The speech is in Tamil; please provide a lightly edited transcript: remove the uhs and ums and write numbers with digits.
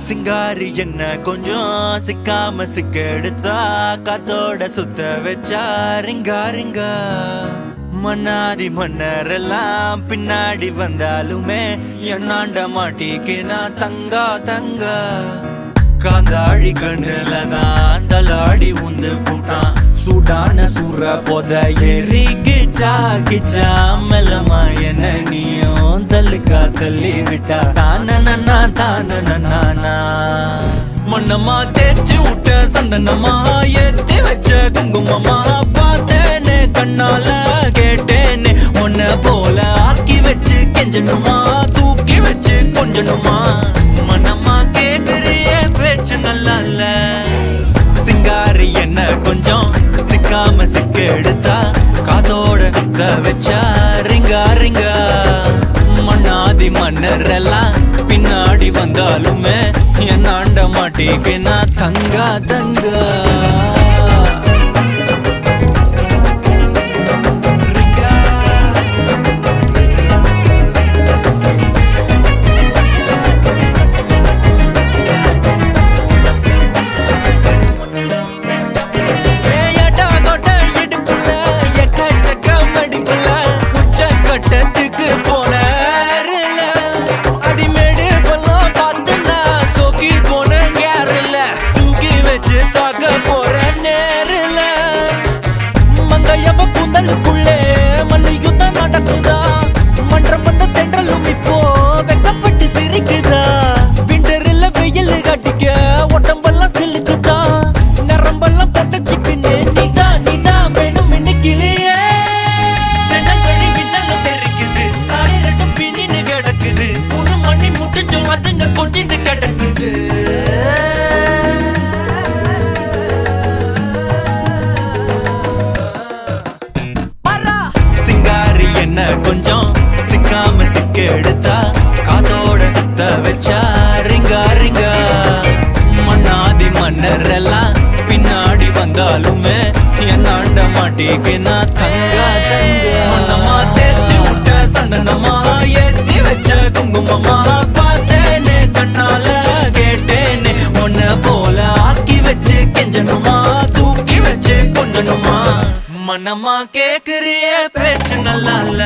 சிங்காரி என்ன கொஞ்சம் சிக்காம சிக்க எடுத்தா காத்தோட சுத்த வச்சா ரிங்கா ரிங்கா மன்னாதி மன்னரெல்லாம் பின்னாடி வந்தாலுமே என்னாண்ட மாட்டிக்கு நான் தங்கா தங்கா காந்தாழி கண்ணுலதான் தலாடி உந்து போட்டான் சூடான சூற போத ஏறி கிச்சா கிச்சா மெல்லமா என்ன நீயும் தள்ளுக்கா தள்ளி விட்டா தானனா தானனா மண்ணம்மா தேய்ச்சி விட்ட சந்தனமா ஏத்தி வச்ச குங்குமமா பார்த்தேனே கண்ணால கேட்டேனே உன்ன போல ஆக்கி வச்சு கெஞ்சணுமா தூக்கி வச்சு கொஞ்சணுமா மண்ணம்மா கேக்குறிய பேச்சு நல்லா இல்ல சிங்காரி என்ன கொஞ்சம் சிக்காம சிக்க எடுத்தா காதோட சுத்த வச்சா ரிங்கா ரிங்கா மண்ணாதி மன்னரெல்லாம் பின்னாடி வந்தாலுமே என்னாண்ட மாட்டிக்கு நான் தங்கா தங்கா சிங்காரி என்ன கொஞ்சம் சிக்காம சிக்க எடுத்தா காதோட சுத்த வச்சா ரிங்கா ரிங்கா மண்ணாதி மன்னரெல்லாம் பின்னாடி வந்தாலுமே என்னாண்ட மாட்டிக்கு நான் தங்கா தங்கா மண்ணம்மா தேய்ச்சி விட்ட சந்தனமா ஏத்தி வச்ச குங்குமமா பார்த்தேனே கண்ணால கேட்டேனே உன்ன போல ஆக்கி வச்சு கெஞ்சணுமா தூக்கி வச்சு கொஞ்சணுமா மனமா கேக்குறிய பேச்சு நல்லா இல்ல